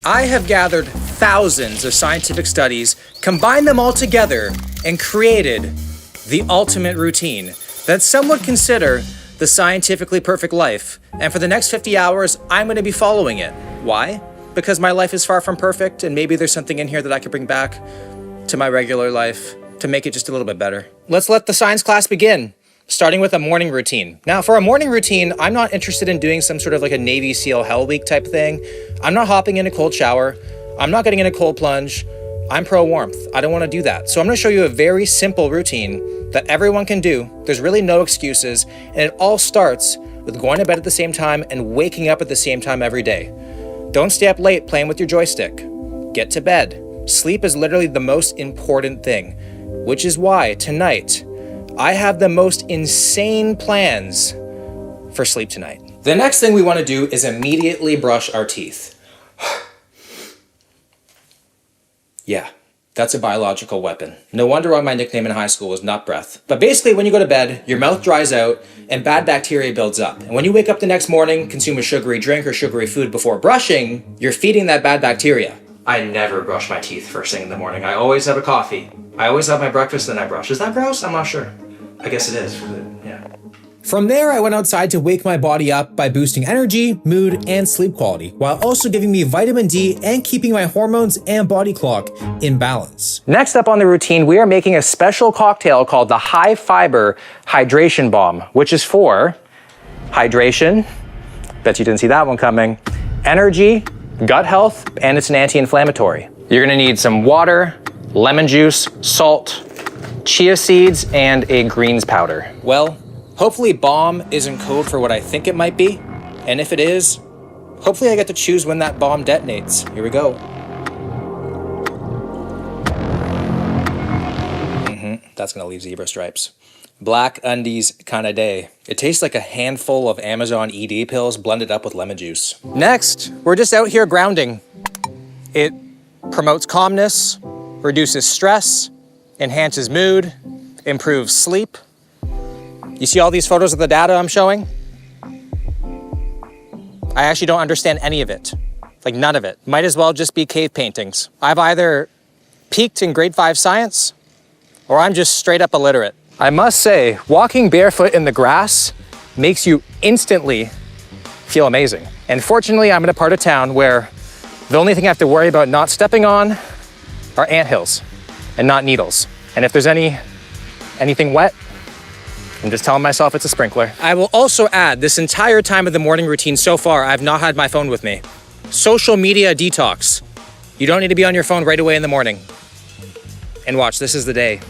I have gathered thousands of scientific studies, combined them all together, and created the ultimate routine that some would consider the scientifically perfect life. And for the next 50 hours, I'm going to be following it. Why? Because my life is far from perfect, and maybe there's something in here that I could bring back to my regular life to make it just a little bit better. Let's let the science class begin, starting with a morning routine. Now, for a morning routine, I'm not interested in doing some sort of like a Navy SEAL Hell Week type thing. I'm not hopping in a cold shower. I'm not getting in a cold plunge. I'm pro warmth. I don't want to do that. So I'm going to show you a very simple routine that everyone can do. There's really no excuses, and it all starts with going to bed at the same time and waking up at the same time every day. Don't stay up late playing with your joystick. Get to bed. Sleep is literally the most important thing, which is why tonight I have the most insane plans for sleep tonight. The next thing we want to do is immediately brush our teeth. Yeah, that's a biological weapon. No wonder why my nickname in high school was Nut Breath. But basically, when you go to bed, your mouth dries out and bad bacteria builds up. And when you wake up the next morning, consume a sugary drink or sugary food before brushing, you're feeding that bad bacteria. I never brush my teeth first thing in the morning. I always have a coffee. I always have my breakfast, then I brush. Is that gross? I'm not sure. I guess it is, yeah. From there, I went outside to wake my body up by boosting energy, mood, and sleep quality, while also giving me vitamin D and keeping my hormones and body clock in balance. Next up on the routine, we are making a special cocktail called the High Fiber Hydration Bomb, which is for hydration, bet you didn't see that one coming, energy, gut health, and it's an anti-inflammatory. You're gonna need some water, lemon juice, salt, chia seeds, and a greens powder. Well, hopefully bomb isn't code for what I think it might be, and if it is, hopefully I get to choose when that bomb detonates. Here we go. That's gonna leave zebra stripes. Black undies kinda day. It tastes like a handful of Amazon ED pills blended up with lemon juice. Next, we're just out here grounding. It promotes calmness, reduces stress, enhances mood, improves sleep. You see all these photos of the data I'm showing? I actually don't understand any of it. Like none of it. Might as well just be cave paintings. I've either peaked in grade 5 science or I'm just straight up illiterate. I must say, walking barefoot in the grass makes you instantly feel amazing. And fortunately, I'm in a part of town where the only thing I have to worry about not stepping on are anthills and not needles. And if there's anything wet, I'm just telling myself it's a sprinkler. I will also add, this entire time of the morning routine so far, I've not had my phone with me. Social media detox. You don't need to be on your phone right away in the morning. And watch, this is the day.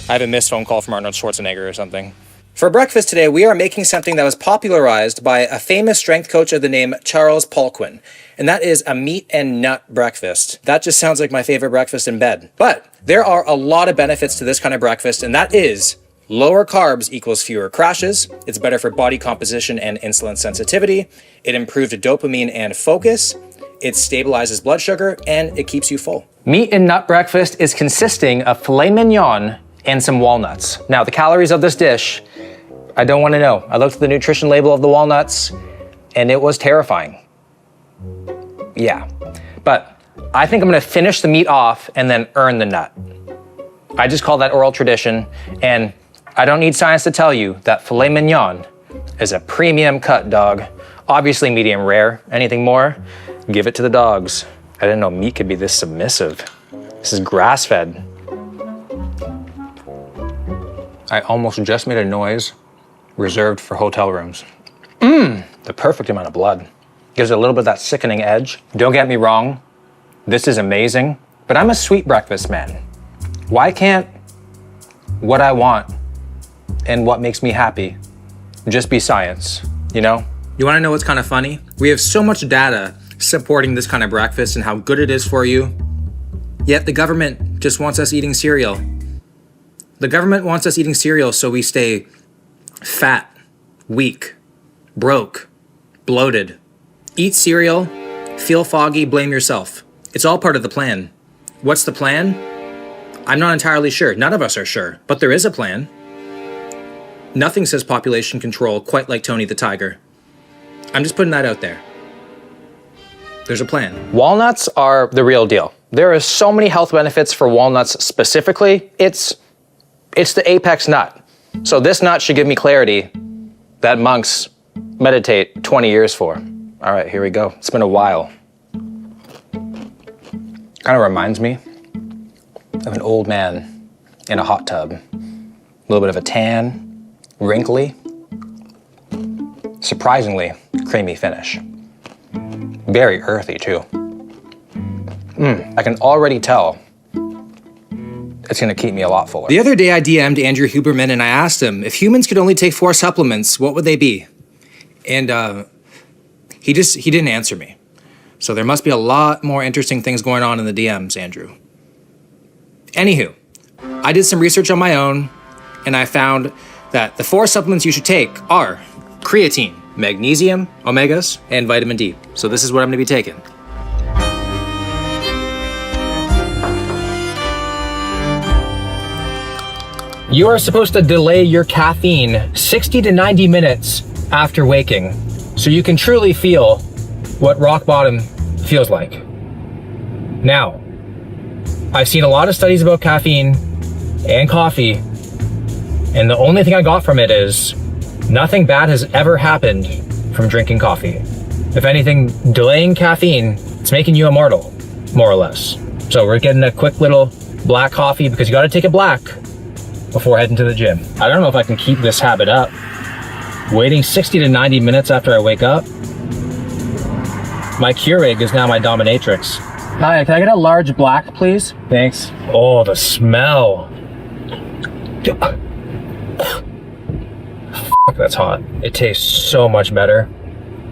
I have a missed phone call from Arnold Schwarzenegger or something. For breakfast today, we are making something that was popularized by a famous strength coach of the name Charles Poliquin, and that is a meat and nut breakfast. That just sounds like my favorite breakfast in bed. But there are a lot of benefits to this kind of breakfast, and that is lower carbs equals fewer crashes. It's better for body composition and insulin sensitivity. It improves dopamine and focus. It stabilizes blood sugar, and it keeps you full. Meat and nut breakfast is consisting of filet mignon and some walnuts. Now, the calories of this dish, I don't want to know. I looked at the nutrition label of the walnuts, and it was terrifying. Yeah, but I think I'm gonna finish the meat off and then earn the nut. I just call that oral tradition, and I don't need science to tell you that filet mignon is a premium cut, dog. Obviously medium rare. Anything more, give it to the dogs. I didn't know meat could be this submissive. This is grass-fed. I almost just made a noise reserved for hotel rooms. The perfect amount of blood. Gives it a little bit of that sickening edge. Don't get me wrong, this is amazing, but I'm a sweet breakfast man. Why can't what I want and what makes me happy just be science, you know? You wanna know what's kind of funny? We have so much data supporting this kind of breakfast and how good it is for you, yet the government just wants us eating cereal. The government wants us eating cereal so we stay fat, weak, broke, bloated. Eat cereal, feel foggy, blame yourself. It's all part of the plan. What's the plan? I'm not entirely sure. None of us are sure, but there is a plan. Nothing says population control quite like Tony the Tiger. I'm just putting that out there. there's a plan. Walnuts are the real deal. There are so many health benefits for walnuts specifically. It's the apex nut. So this nut should give me clarity that monks meditate 20 years for. All right, here we go. It's been a while. Kind of reminds me of an old man in a hot tub. A little bit of a tan, wrinkly, surprisingly creamy finish. Very earthy too. I can already tell it's gonna keep me a lot fuller. The other day I DM'd Andrew Huberman and I asked him, if humans could only take 4 supplements, what would they be? And he didn't answer me. So there must be a lot more interesting things going on in the DMs, Andrew. Anywho, I did some research on my own and I found that the 4 supplements you should take are creatine, magnesium, omegas, and vitamin D. So this is what I'm gonna be taking. You are supposed to delay your caffeine 60 to 90 minutes after waking so you can truly feel what rock bottom feels like. Now, I've seen a lot of studies about caffeine and coffee, and the only thing I got from it is nothing bad has ever happened from drinking coffee. If anything, delaying caffeine, it's making you immortal, more or less. So we're getting a quick little black coffee because you gotta take it black before heading to the gym. I don't know if I can keep this habit up. Waiting 60 to 90 minutes after I wake up. My Keurig is now my dominatrix. Hi, can I get a large black, please? Thanks. Oh, the smell. That's hot. It tastes so much better.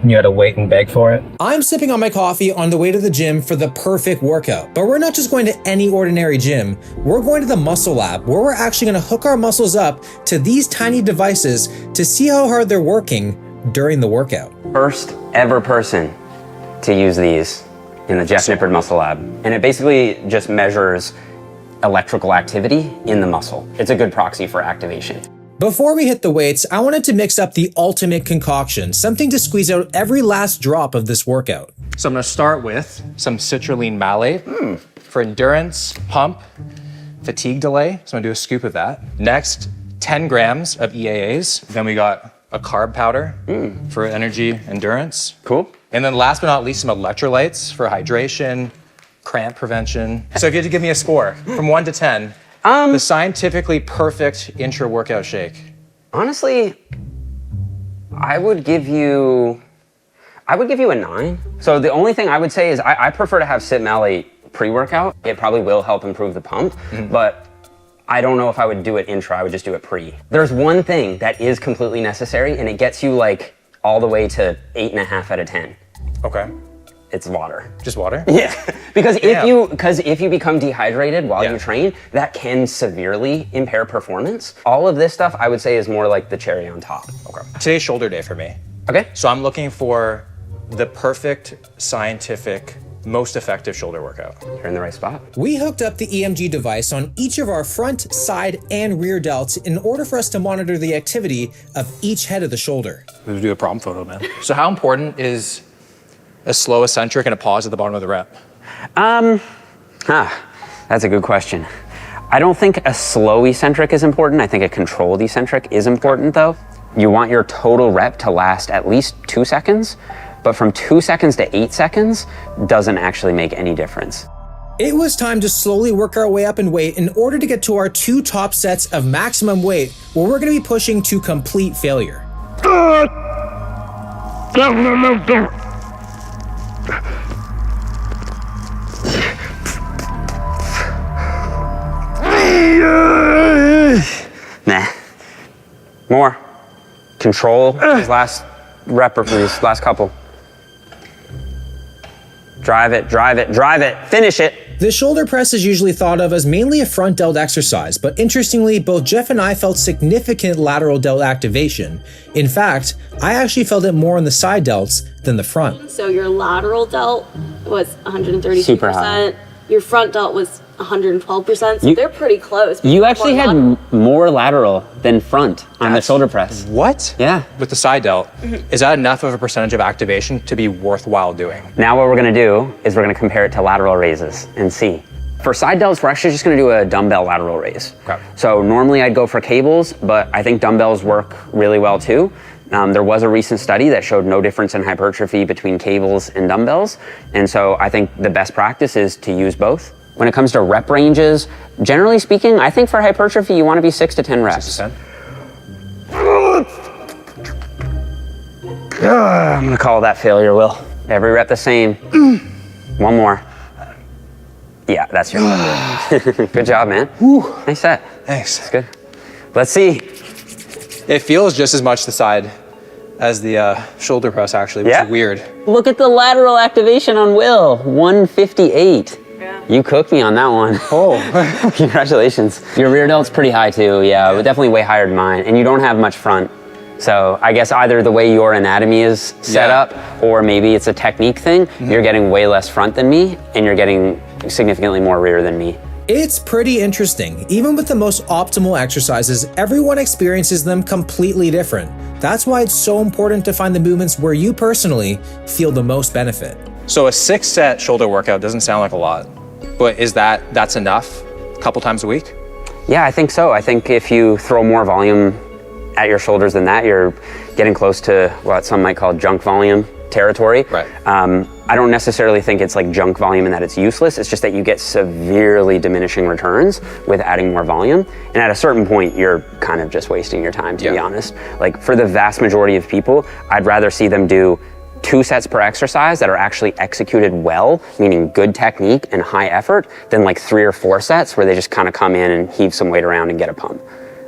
You had to wait and beg for it. I'm sipping on my coffee on the way to the gym for the perfect workout. But we're not just going to any ordinary gym. We're going to the Muscle Lab, where we're actually going to hook our muscles up to these tiny devices to see how hard they're working during the workout. First ever person to use these in the Jeff Nippard Muscle Lab. And it basically just measures electrical activity in the muscle. It's a good proxy for activation. Before we hit the weights, I wanted to mix up the ultimate concoction, something to squeeze out every last drop of this workout. So I'm gonna start with some citrulline malate for endurance, pump, fatigue delay. So I'm gonna do a scoop of that. Next, 10 grams of EAAs. Then we got a carb powder for energy endurance. Cool. And then last but not least, some electrolytes for hydration, cramp prevention. So if you had to give me a score from 1 to 10, the scientifically perfect intra-workout shake. Honestly, I would give you a 9. So the only thing I would say is I prefer to have Cit Malate pre-workout. It probably will help improve the pump, but I don't know if I would do it intra, I would just do it pre. There's one thing that is completely necessary and it gets you like all the way to 8.5 out of 10. Okay. It's water. Just water? Yeah, because if you become dehydrated while you train, that can severely impair performance. All of this stuff I would say is more like the cherry on top. Okay. Today's shoulder day for me. Okay. So I'm looking for the perfect, scientific, most effective shoulder workout. You're in the right spot. We hooked up the EMG device on each of our front, side, and rear delts in order for us to monitor the activity of each head of the shoulder. Let's do a problem photo, man. So how important is a slow eccentric and a pause at the bottom of the rep? That's a good question. I don't think a slow eccentric is important. I think a controlled eccentric is important though. You want your total rep to last at least 2 seconds, but from 2 seconds to 8 seconds doesn't actually make any difference. It was time to slowly work our way up in weight in order to get to our 2 top sets of maximum weight, where we're gonna be pushing to complete failure. Nah. More. Control these last rep or these last couple. Drive it, drive it, drive it. Finish it. The shoulder press is usually thought of as mainly a front delt exercise, but interestingly, both Jeff and I felt significant lateral delt activation. In fact, I actually felt it more on the side delts than the front. So your lateral delt was 132%. Super high. your front delt was 112%, so they're pretty close. You actually had more lateral than front on the shoulder press. What? Yeah. With the side delt, is that enough of a percentage of activation to be worthwhile doing? Now what we're gonna do is we're gonna compare it to lateral raises and see. For side delts, we're actually just gonna do a dumbbell lateral raise. Okay. So normally I'd go for cables, but I think dumbbells work really well too. There was a recent study that showed no difference in hypertrophy between cables and dumbbells. And so I think the best practice is to use both. When it comes to rep ranges, generally speaking, I think for hypertrophy, you wanna be 6 to 10 reps. 6 to 10? I'm gonna call that failure, Will. Every rep the same. One more. Yeah, that's your Good job, man. Whew. Nice set. Thanks. That's good. Let's see. It feels just as much the side as the shoulder press, actually, which is weird. Look at the lateral activation on Will, 158. Yeah. You cooked me on that one. Oh. Congratulations. Your rear delt's pretty high too, yeah, but definitely way higher than mine, and you don't have much front. So I guess either the way your anatomy is set up, or maybe it's a technique thing, you're getting way less front than me, and you're getting significantly more rear than me. It's pretty interesting. Even with the most optimal exercises, everyone experiences them completely different. That's why it's so important to find the movements where you personally feel the most benefit. So a 6-set shoulder workout doesn't sound like a lot, but that's enough a couple times a week? Yeah, I think so. I think if you throw more volume at your shoulders than that, you're getting close to what some might call junk volume territory. Right. I don't necessarily think it's like junk volume and that it's useless. It's just that you get severely diminishing returns with adding more volume. And at a certain point, you're kind of just wasting your time, to be honest. Like for the vast majority of people, I'd rather see them do 2 sets per exercise that are actually executed well, meaning good technique and high effort, than like 3 or 4 sets where they just kind of come in and heave some weight around and get a pump.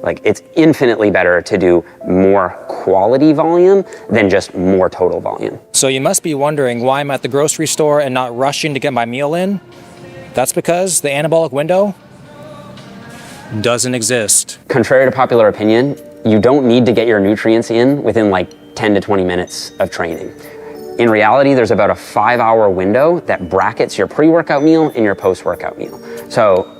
Like it's infinitely better to do more quality volume than just more total volume. So you must be wondering why I'm at the grocery store and not rushing to get my meal in. That's because the anabolic window doesn't exist. Contrary to popular opinion, you don't need to get your nutrients in within like 10 to 20 minutes of training. In reality, there's about a 5-hour window that brackets your pre-workout meal and your post-workout meal. So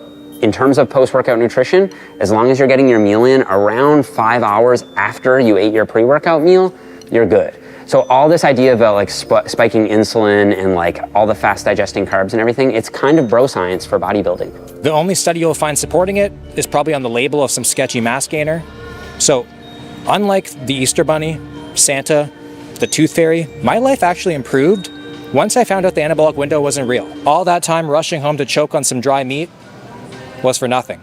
in terms of post-workout nutrition, as long as you're getting your meal in around 5 hours after you ate your pre-workout meal, you're good. So all this idea about like spiking insulin and like all the fast digesting carbs and everything, it's kind of bro science for bodybuilding. The only study you'll find supporting it is probably on the label of some sketchy mass gainer. So unlike the Easter Bunny, Santa, the Tooth Fairy, my life actually improved once I found out the anabolic window wasn't real. All that time rushing home to choke on some dry meat was for nothing.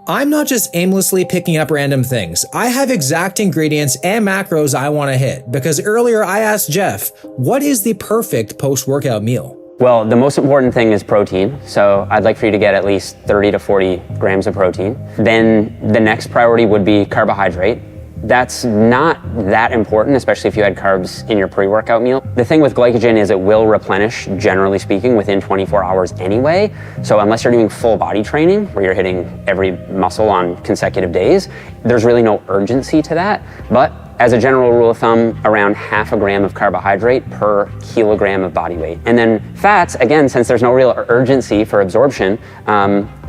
I'm not just aimlessly picking up random things. I have exact ingredients and macros I want to hit, because earlier I asked Jeff, what is the perfect post-workout meal? Well, the most important thing is protein. So I'd like for you to get at least 30 to 40 grams of protein. Then the next priority would be carbohydrate. That's not that important, especially if you had carbs in your pre-workout meal. The thing with glycogen is it will replenish, generally speaking, within 24 hours anyway. So unless you're doing full body training, where you're hitting every muscle on consecutive days, there's really no urgency to that. But as a general rule of thumb, around 0.5 gram of carbohydrate per kilogram of body weight. And then fats, again, since there's no real urgency for absorption,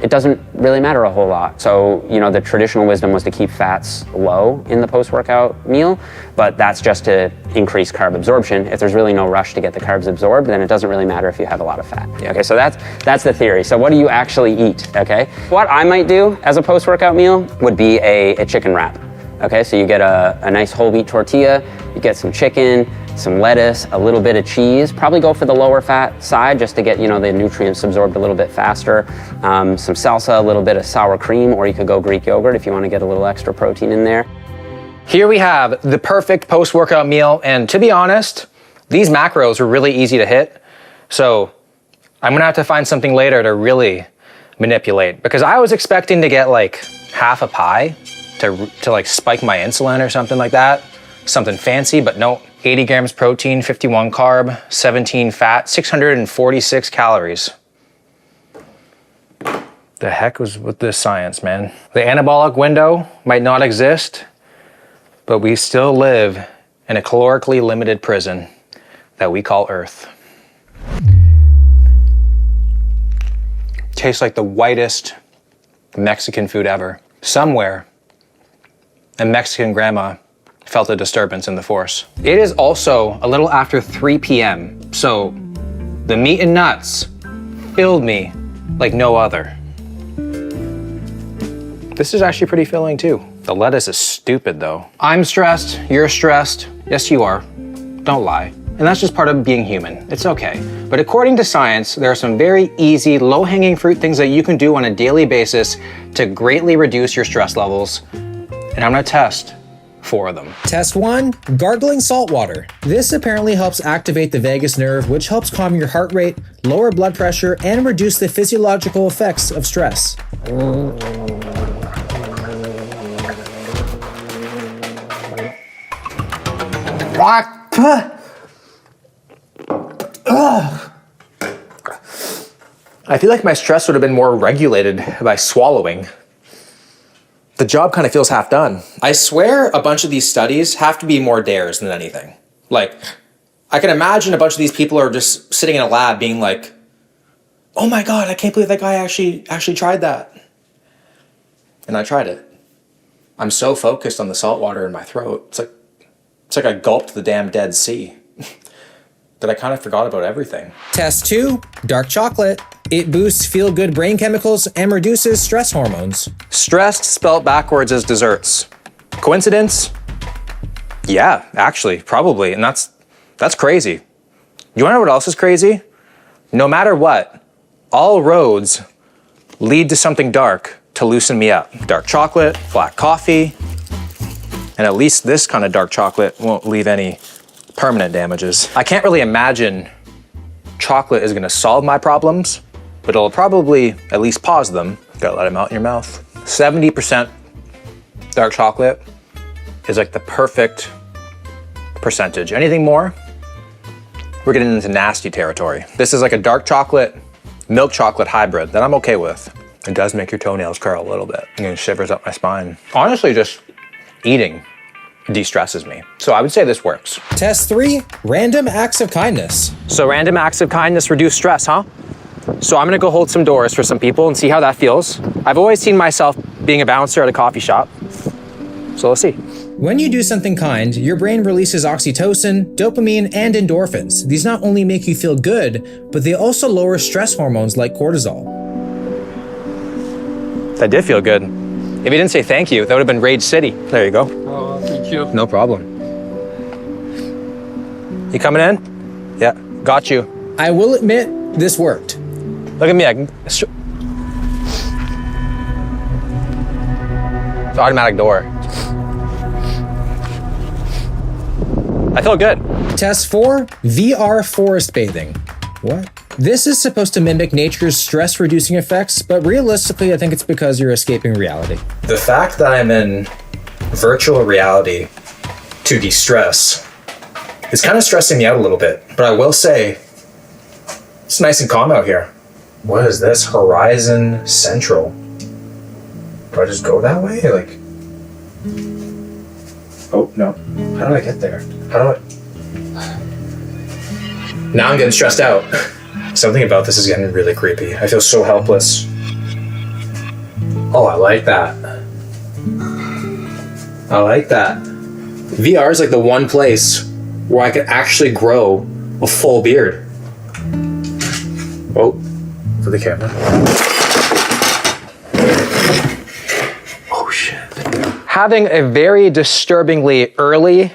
it doesn't really matter a whole lot. So, you know, the traditional wisdom was to keep fats low in the post-workout meal, but that's just to increase carb absorption. If there's really no rush to get the carbs absorbed, then it doesn't really matter if you have a lot of fat. Okay, so that's the theory. So what do you actually eat, okay? What I might do as a post-workout meal would be a chicken wrap. Okay, so you get a nice whole wheat tortilla, you get some chicken, some lettuce, a little bit of cheese. Probably go for the lower fat side just to get, you know, the nutrients absorbed a little bit faster. Some salsa, a little bit of sour cream, or you could go Greek yogurt if you want to get a little extra protein in there. Here we have the perfect post-workout meal, and to be honest, these macros are really easy to hit. So I'm gonna have to find something later to really manipulate, because I was expecting to get like half a pie to like spike my insulin or something like that. Something fancy, but no. 80 grams protein, 51 carb, 17 fat, 646 calories. The heck was with this science, man? The anabolic window might not exist, but we still live in a calorically limited prison that we call Earth. tastes like the whitest Mexican food ever. Somewhere, a Mexican grandma felt a disturbance in the force. It is also a little after 3 p.m., so the meat and nuts filled me like no other. This is actually pretty filling too. The lettuce is stupid though. I'm stressed, you're stressed. Yes, you are. Don't lie. And that's just part of being human. It's okay. But according to science, there are some very easy, low-hanging fruit things that you can do on a daily basis to greatly reduce your stress levels. And I'm gonna test 4 of them. Test 1, gargling salt water. This apparently helps activate the vagus nerve, which helps calm your heart rate, lower blood pressure, and reduce the physiological effects of stress. I feel like my stress would have been more regulated by swallowing. The job kind of feels half done. I swear a bunch of these studies have to be more dares than anything. Like, I can imagine a bunch of these people are just sitting in a lab being like, oh my God, I can't believe that guy actually tried that. And I tried it. I'm so focused on the salt water in my throat. It's like I gulped the damn Dead Sea. That I kind of forgot about everything. Test 2, dark chocolate. It boosts feel-good brain chemicals and reduces stress hormones. Stressed spelled backwards as desserts. Coincidence? Yeah, actually, probably. And that's crazy. You wanna know what else is crazy? No matter what, all roads lead to something dark to loosen me up. Dark chocolate, black coffee, and at least this kind of dark chocolate won't leave any permanent damages. I can't really imagine chocolate is gonna solve my problems, but it'll probably at least pause them. Gotta let them out in your mouth. 70% dark chocolate is like the perfect percentage. Anything more, we're getting into nasty territory. This is like a dark chocolate, milk chocolate hybrid that I'm okay with. It does make your toenails curl a little bit. It shivers up my spine. Honestly, just eating de-stresses me. So I would say this works. Test 3, random acts of kindness. So random acts of kindness reduce stress, huh? So I'm gonna go hold some doors for some people and see how that feels. I've always seen myself being a bouncer at a coffee shop. So let's see. When you do something kind, your brain releases oxytocin, dopamine, and endorphins. These not only make you feel good, but they also lower stress hormones like cortisol. That did feel good. If you didn't say thank you, that would have been Rage City. There you go. Oh, thank you. No problem. You coming in? Yeah, got you. I will admit, this worked. Look at me, it's automatic door. I feel good. Test 4, VR forest bathing. What? This is supposed to mimic nature's stress-reducing effects, but realistically, I think it's because you're escaping reality. The fact that I'm in virtual reality to de-stress is kind of stressing me out a little bit, but I will say, it's nice and calm out here. What is this? Horizon Central. Do I just go that way? Like, oh no. How do I get there? How do I? Now I'm getting stressed out. Something about this is getting really creepy. I feel so helpless. Oh, I like that. I like that. VR is like the one place where I could actually grow a full beard. Oh, for the camera. Oh shit. Having a very disturbingly early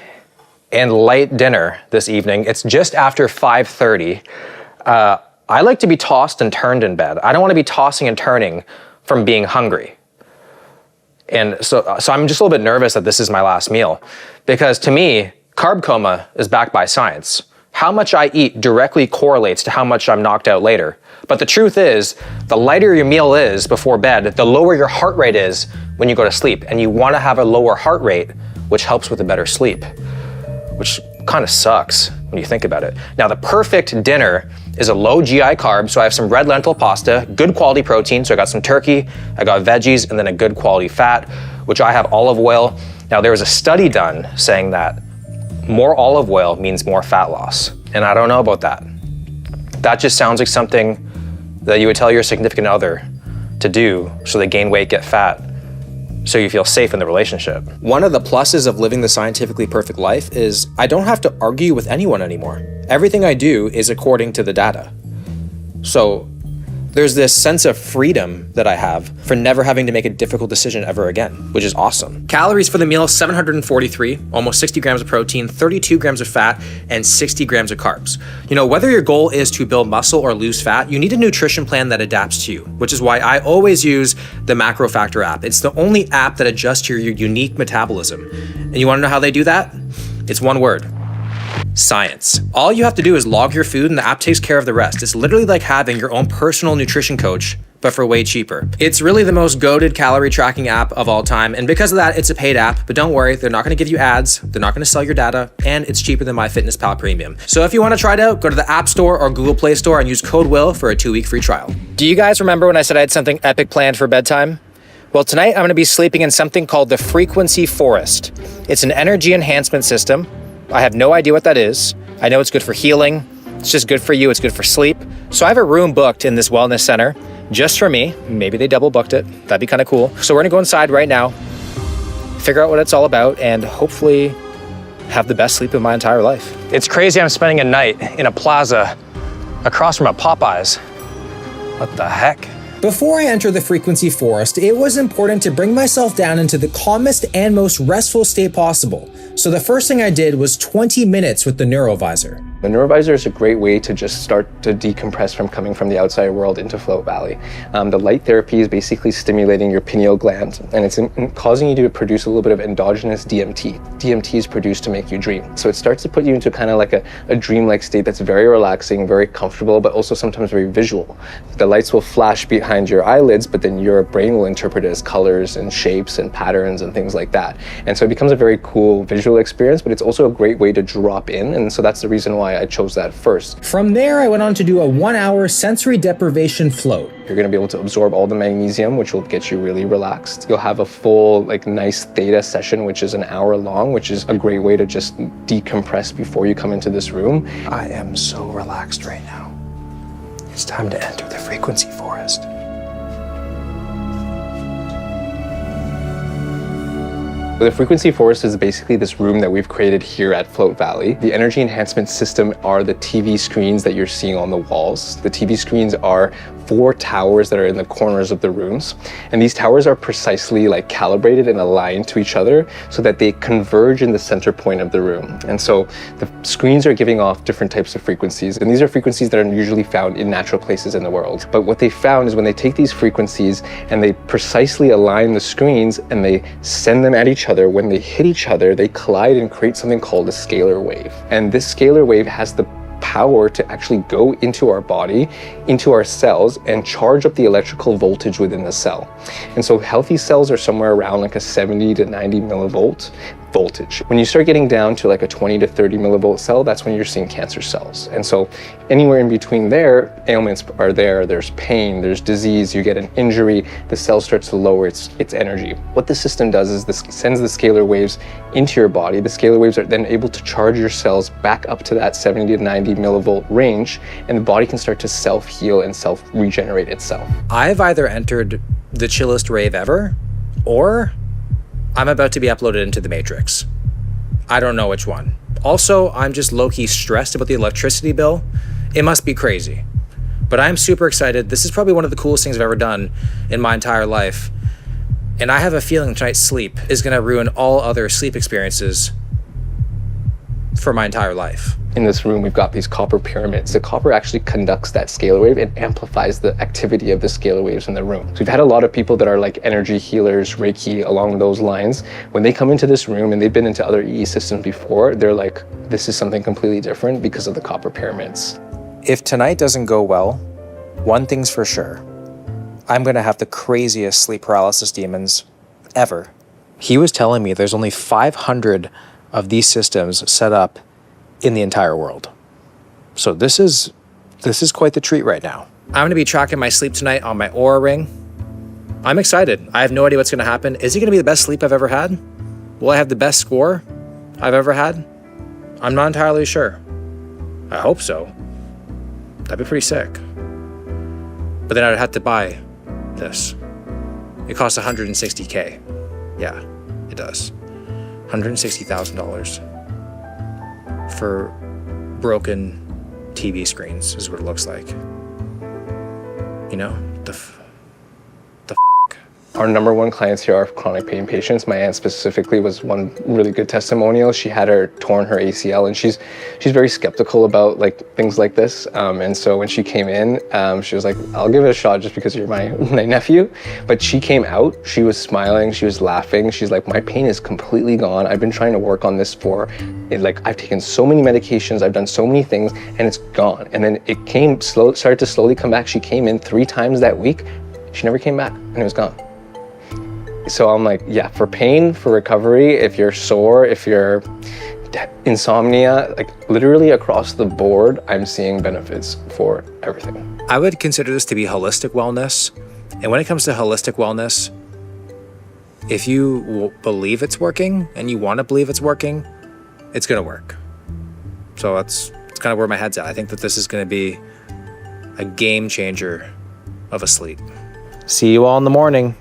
and light dinner this evening. It's just after 5:30. I like to be tossed and turned in bed. I don't want to be tossing and turning from being hungry. And so I'm just a little bit nervous that this is my last meal, because to me, carb coma is backed by science. How much I eat directly correlates to how much I'm knocked out later. But the truth is, the lighter your meal is before bed, the lower your heart rate is when you go to sleep. And you want to have a lower heart rate, which helps with a better sleep, which kind of sucks when you think about it. Now, the perfect dinner is a low GI carb, so I have some red lentil pasta, good quality protein, so I got some turkey, I got veggies, and then a good quality fat, which I have olive oil. Now, there was a study done saying that more olive oil means more fat loss, and I don't know about that. That just sounds like something that you would tell your significant other to do so they gain weight, get fat, so you feel safe in the relationship. One of the pluses of living the scientifically perfect life is I don't have to argue with anyone anymore. Everything I do is according to the data. So there's this sense of freedom that I have for never having to make a difficult decision ever again, which is awesome. Calories for the meal, 743, almost 60 grams of protein, 32 grams of fat, and 60 grams of carbs. You know, whether your goal is to build muscle or lose fat, you need a nutrition plan that adapts to you, which is why I always use the Macro Factor app. It's the only app that adjusts to your unique metabolism. And you wanna know how they do that? It's one word. Science. All you have to do is log your food and the app takes care of the rest. It's literally like having your own personal nutrition coach, but for way cheaper. It's really the most goated calorie tracking app of all time. And because of that, it's a paid app, but don't worry, they're not gonna give you ads, they're not gonna sell your data, and it's cheaper than MyFitnessPal Premium. So if you wanna try it out, go to the App Store or Google Play Store and use code WILL for a 2-week free trial. Do you guys remember when I said I had something epic planned for bedtime? Well, tonight I'm gonna be sleeping in something called the Frequency Forest. It's an energy enhancement system. I have no idea what that is. I know it's good for healing. It's just good for you. It's good for sleep. So I have a room booked in this wellness center just for me. Maybe they double booked it. That'd be kind of cool. So we're gonna go inside right now, figure out what it's all about, and hopefully have the best sleep of my entire life. It's crazy I'm spending a night in a plaza across from a Popeyes. What the heck? Before I enter the Frequency Forest, it was important to bring myself down into the calmest and most restful state possible. So the first thing I did was 20 minutes with the Neurovisor. The Neurovisor is a great way to just start to decompress from coming from the outside world into Float Valley. The light therapy is basically stimulating your pineal gland, and it's causing you to produce a little bit of endogenous DMT. DMT is produced to make you dream. So it starts to put you into kind of like a dreamlike state that's very relaxing, very comfortable, but also sometimes very visual. The lights will flash behind your eyelids, but then your brain will interpret it as colors and shapes and patterns and things like that. And so it becomes a very cool visual experience, but it's also a great way to drop in, and so that's the reason why I chose that first. From there, I went on to do a 1-hour sensory deprivation float. You're going to be able to absorb all the magnesium, which will get you really relaxed. You'll have a full, nice theta session, which is an hour long, which is a great way to just decompress before you come into this room. I am so relaxed right now. It's time to enter the Frequency Forest. The Frequency Forest is basically this room that we've created here at Float Valley. The energy enhancement system are the TV screens that you're seeing on the walls. The TV screens are 4 towers that are in the corners of the rooms. And these towers are precisely calibrated and aligned to each other so that they converge in the center point of the room. And so the screens are giving off different types of frequencies. And these are frequencies that are usually found in natural places in the world. But what they found is when they take these frequencies and they precisely align the screens and they send them at each other, when they hit each other, they collide and create something called a scalar wave. And this scalar wave has the power to actually go into our body, into our cells, and charge up the electrical voltage within the cell. And so healthy cells are somewhere around a 70 to 90 millivolt voltage. When you start getting down to a 20 to 30 millivolt cell, that's when you're seeing cancer cells. And so anywhere in between there, ailments are there, there's pain, there's disease, you get an injury, the cell starts to lower its energy. What the system does is this sends the scalar waves into your body. The scalar waves are then able to charge your cells back up to that 70 to 90 millivolt range, and the body can start to self-heal and self-regenerate itself. I've either entered the chillest rave ever, or I'm about to be uploaded into the Matrix. I don't know which one. Also, I'm just low-key stressed about the electricity bill. It must be crazy. But I'm super excited. This is probably one of the coolest things I've ever done in my entire life. And I have a feeling tonight's sleep is gonna ruin all other sleep experiences for my entire life. In this room, we've got these copper pyramids. The copper actually conducts that scalar wave and amplifies the activity of the scalar waves in the room. So we've had a lot of people that are energy healers, Reiki, along those lines. When they come into this room and they've been into other EE systems before, they're like, this is something completely different because of the copper pyramids. If tonight doesn't go well, one thing's for sure. I'm gonna have the craziest sleep paralysis demons ever. He was telling me there's only 500 of these systems set up in the entire world. So this is quite the treat right now. I'm gonna be tracking my sleep tonight on my Oura Ring. I'm excited. I have no idea what's gonna happen. Is it gonna be the best sleep I've ever had? Will I have the best score I've ever had? I'm not entirely sure. I hope so. That'd be pretty sick. But then I'd have to buy this. It costs $160K. Yeah, it does. $160,000 for broken TV screens is what it looks like. You know, Our number one clients here are chronic pain patients. My aunt specifically was one really good testimonial. She had torn her ACL, and she's very skeptical about like things like this. And so when she came in, she was like, "I'll give it a shot just because you're my nephew." But she came out, she was smiling, she was laughing. She's like, "My pain is completely gone. I've been trying to work on this I've taken so many medications, I've done so many things, and it's gone." And then it started to slowly come back. She came in 3 times that week. She never came back, and it was gone. So I'm like, yeah, for pain, for recovery, if you're sore, if you're insomnia, like literally across the board, I'm seeing benefits for everything. I would consider this to be holistic wellness. And when it comes to holistic wellness, if you believe it's working and you want to believe it's working, it's going to work. So it's kind of where my head's at. I think that this is going to be a game changer of a sleep. See you all in the morning.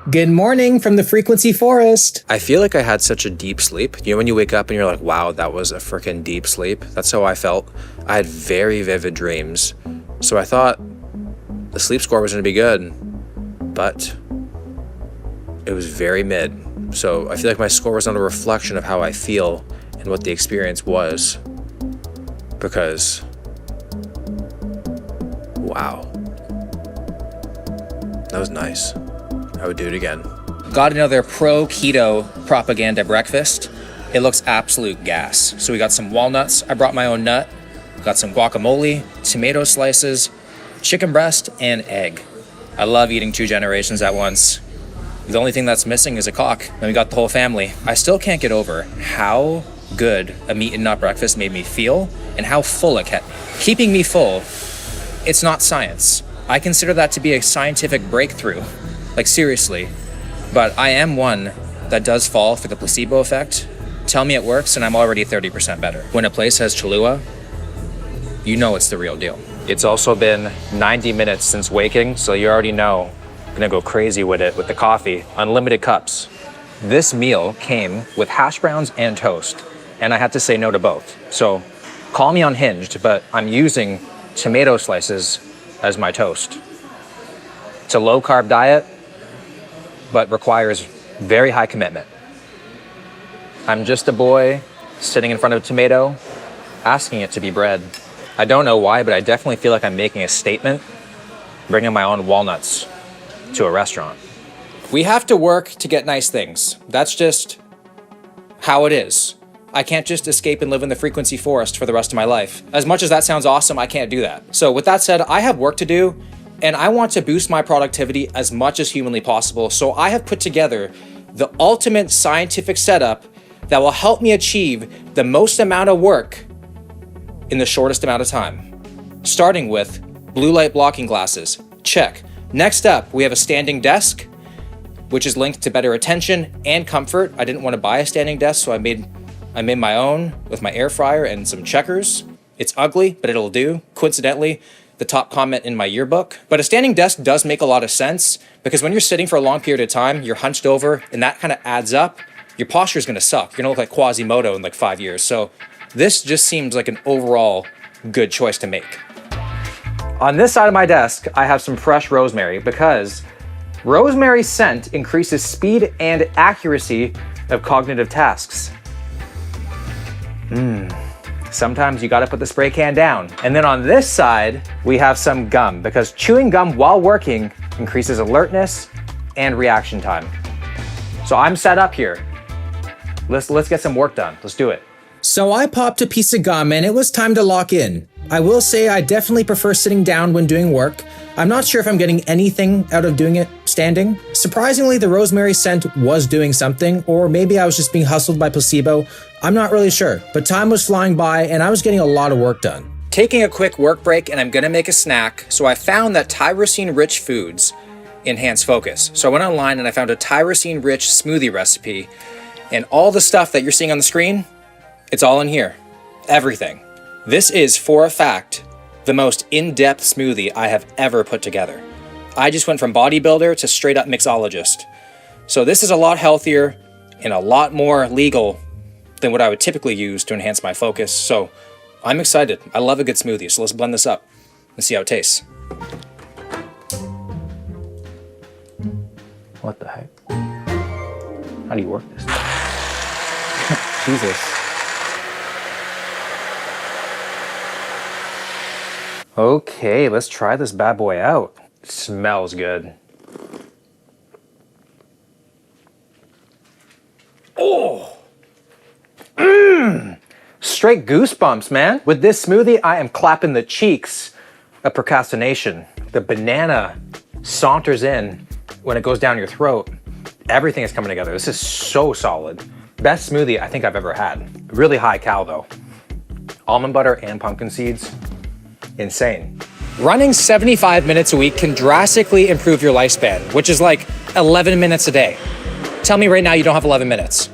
Good morning from the Frequency Forest. I feel like I had such a deep sleep. You know, when you wake up and you're like, wow, that was a freaking deep sleep. That's how I felt. I had very vivid dreams. So I thought the sleep score was going to be good, but it was very mid. So I feel like my score was not a reflection of how I feel and what the experience was. Because, wow, that was nice. I would do it again. Got another pro keto propaganda breakfast. It looks absolute gas. So we got some walnuts. I brought my own nut. Got some guacamole, tomato slices, chicken breast, and egg. I love eating 2 generations at once. The only thing that's missing is a cock. And we got the whole family. I still can't get over how good a meat and nut breakfast made me feel and how full it kept me. Keeping me full, it's not science. I consider that to be a scientific breakthrough. Like seriously, but I am one that does fall for the placebo effect. Tell me it works and I'm already 30% better. When a place has Cholula, you know it's the real deal. It's also been 90 minutes since waking, so you already know I'm gonna go crazy with it with the coffee, unlimited cups. This meal came with hash browns and toast, and I had to say no to both. So call me unhinged, but I'm using tomato slices as my toast. It's a low carb diet, but requires very high commitment. I'm just a boy sitting in front of a tomato, asking it to be bread. I don't know why, but I definitely feel like I'm making a statement, bringing my own walnuts to a restaurant. We have to work to get nice things. That's just how it is. I can't just escape and live in the frequency forest for the rest of my life. As much as that sounds awesome, I can't do that. So with that said, I have work to do, and I want to boost my productivity as much as humanly possible. So I have put together the ultimate scientific setup that will help me achieve the most amount of work in the shortest amount of time. Starting with blue light blocking glasses, check. Next up, we have a standing desk, which is linked to better attention and comfort. I didn't want to buy a standing desk, so I made my own with my air fryer and some checkers. It's ugly, but it'll do. Coincidentally, the top comment in my yearbook. But a standing desk does make a lot of sense because when you're sitting for a long period of time, you're hunched over and that kind of adds up. Your posture is going to suck. You're going to look like Quasimodo in like 5 years. So this just seems like an overall good choice to make. On this side of my desk, I have some fresh rosemary because rosemary scent increases speed and accuracy of cognitive tasks. Sometimes you gotta put the spray can down. And then on this side, we have some gum because chewing gum while working increases alertness and reaction time. So I'm set up here. Let's get some work done. Let's do it. So I popped a piece of gum and it was time to lock in. I will say I definitely prefer sitting down when doing work. I'm not sure if I'm getting anything out of doing it standing. Surprisingly, the rosemary scent was doing something, or maybe I was just being hustled by placebo. I'm not really sure, but time was flying by and I was getting a lot of work done. Taking a quick work break and I'm gonna make a snack, so I found that tyrosine-rich foods enhance focus. So I went online and I found a tyrosine-rich smoothie recipe, and all the stuff that you're seeing on the screen, it's all in here. Everything. This is, for a fact, the most in-depth smoothie I have ever put together. I just went from bodybuilder to straight up mixologist. So this is a lot healthier and a lot more legal than what I would typically use to enhance my focus. So I'm excited. I love a good smoothie. So let's blend this up and see how it tastes. What the heck? How do you work this? Jesus. Okay, let's try this bad boy out. It smells good. Oh! Straight goosebumps, man. With this smoothie, I am clapping the cheeks of procrastination. The banana saunters in when it goes down your throat. Everything is coming together. This is so solid. Best smoothie I think I've ever had. Really high cal though. Almond butter and pumpkin seeds. Insane. Running 75 minutes a week can drastically improve your lifespan, which is like 11 minutes a day. Tell me right now you don't have 11 minutes.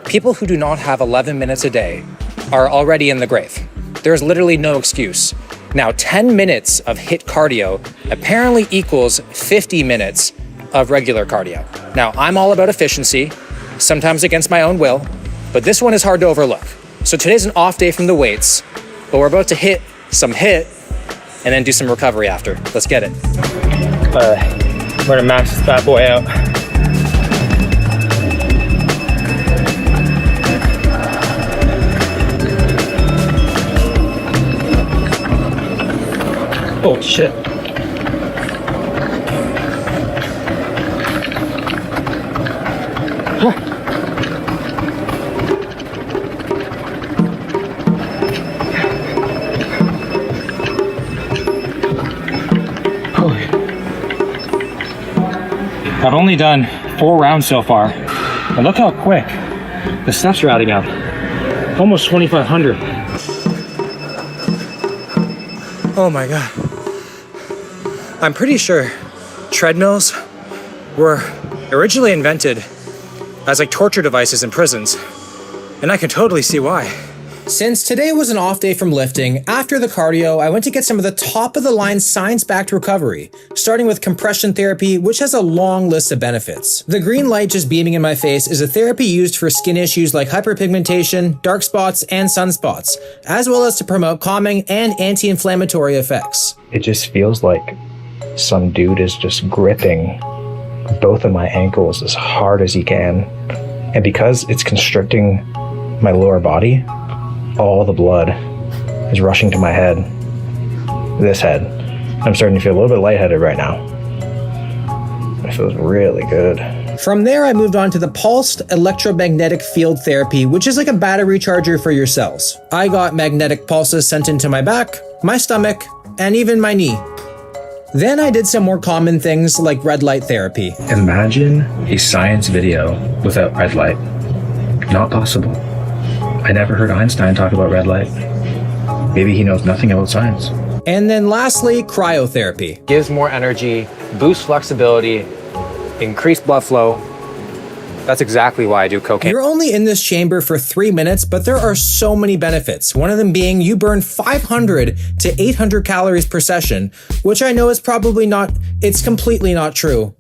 People who do not have 11 minutes a day are already in the grave. There's literally no excuse. Now, 10 minutes of HIIT cardio apparently equals 50 minutes of regular cardio. Now, I'm all about efficiency, sometimes against my own will, but this one is hard to overlook. So today's an off day from the weights, but we're about to hit some HIIT and then do some recovery after. Let's get it. We're gonna max this bad boy out. Oh shit. I've only done 4 rounds so far, and look how quick the steps are adding up. Almost 2,500. Oh my God. I'm pretty sure treadmills were originally invented as like torture devices in prisons, and I can totally see why. Since today was an off day from lifting, after the cardio, I went to get some of the top-of-the-line science-backed recovery, starting with compression therapy, which has a long list of benefits. The green light just beaming in my face is a therapy used for skin issues like hyperpigmentation, dark spots, and sunspots, as well as to promote calming and anti-inflammatory effects. It just feels like some dude is just gripping both of my ankles as hard as he can. And because it's constricting my lower body, all the blood is rushing to my head, this head. I'm starting to feel a little bit lightheaded right now. It feels really good. From there, I moved on to the pulsed electromagnetic field therapy, which is like a battery charger for your cells. I got magnetic pulses sent into my back, my stomach, and even my knee. Then I did some more common things like red light therapy. Imagine a science video without red light. Not possible. I never heard Einstein talk about red light. Maybe he knows nothing about science. And then lastly, cryotherapy. Gives more energy, boosts flexibility, increased blood flow. That's exactly why I do cocaine. You're only in this chamber for 3 minutes, but there are so many benefits. One of them being you burn 500 to 800 calories per session, which I know is probably not, it's completely not true,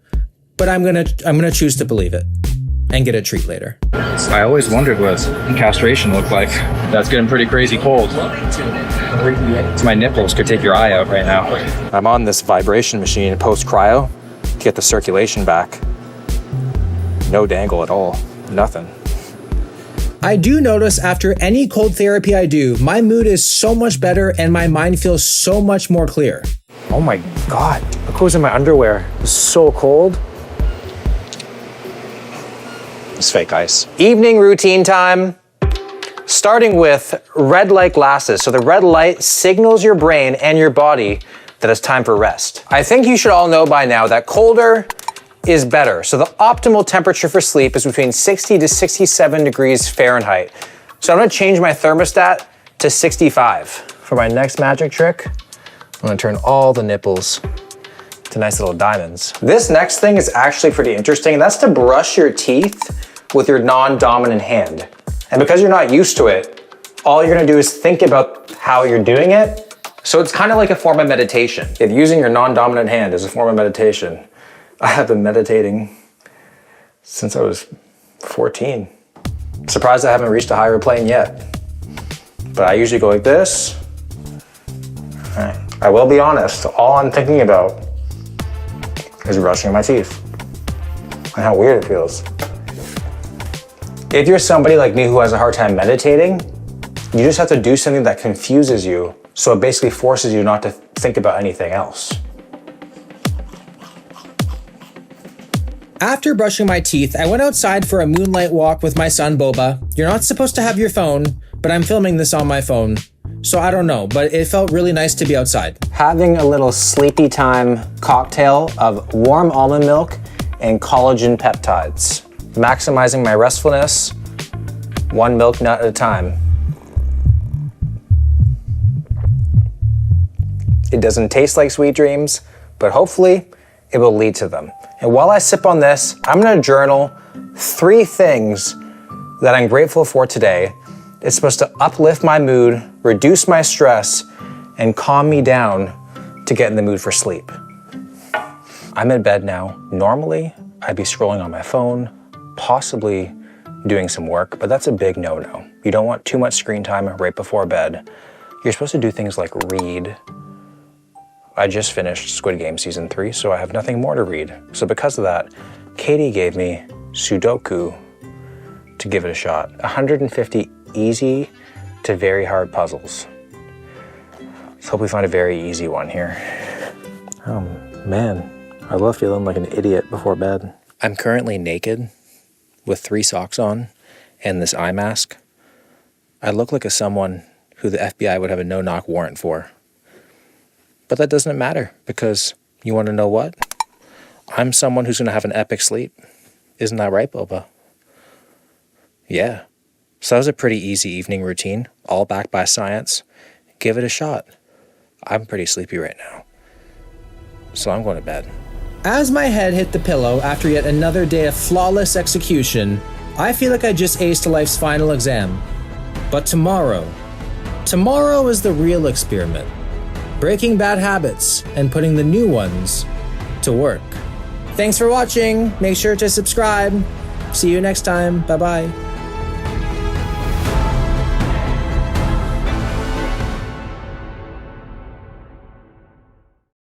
but I'm gonna choose to believe it and get a treat later. I always wondered what castration looked like. That's getting pretty crazy cold. My nipples could take your eye out right now. I'm on this vibration machine post-cryo to get the circulation back. No dangle at all, nothing. I do notice after any cold therapy I do, my mood is so much better and my mind feels so much more clear. Oh my God, look who's in my underwear. It's so cold. It's fake ice. Evening routine time. Starting with red light glasses. So the red light signals your brain and your body that it's time for rest. I think you should all know by now that colder is better. So the optimal temperature for sleep is between 60 to 67 degrees Fahrenheit. So I'm gonna change my thermostat to 65. For my next magic trick, I'm gonna turn all the nipples to nice little diamonds. This next thing is actually pretty interesting. That's to brush your teeth with your non-dominant hand. And because you're not used to it, all you're gonna do is think about how you're doing it. So it's kind of like a form of meditation. If using your non-dominant hand is a form of meditation, I have been meditating since I was 14. Surprised I haven't reached a higher plane yet. But I usually go like this. All right. I will be honest, all I'm thinking about is brushing my teeth and how weird it feels. If you're somebody like me who has a hard time meditating, you just have to do something that confuses you, so it basically forces you not to think about anything else. After brushing my teeth, I went outside for a moonlight walk with my son Boba. You're not supposed to have your phone, but I'm filming this on my phone, so I don't know, but it felt really nice to be outside. Having a little sleepy time cocktail of warm almond milk and collagen peptides. Maximizing my restfulness, one milk nut at a time. It doesn't taste like sweet dreams, but hopefully it will lead to them. And while I sip on this, I'm gonna journal 3 things that I'm grateful for today. It's supposed to uplift my mood, reduce my stress, and calm me down to get in the mood for sleep. I'm in bed now. Normally, I'd be scrolling on my phone, possibly doing some work, but that's a big no-no. You don't want too much screen time right before bed. You're supposed to do things like read. I just finished Squid Game Season 3, so I have nothing more to read. So because of that, Katie gave me Sudoku to give it a shot. 150 easy to very hard puzzles. Let's hope we find a very easy one here. Oh man, I love feeling like an idiot before bed. I'm currently naked with 3 socks on and this eye mask. I look like someone who the FBI would have a no-knock warrant for. But that doesn't matter, because you want to know what? I'm someone who's going to have an epic sleep. Isn't that right, Boba? Yeah. So that was a pretty easy evening routine, all backed by science. Give it a shot. I'm pretty sleepy right now, so I'm going to bed. As my head hit the pillow after yet another day of flawless execution, I feel like I just aced life's final exam. But tomorrow is the real experiment. Breaking bad habits and putting the new ones to work. Thanks for watching. Make sure to subscribe. See you next time. Bye-bye.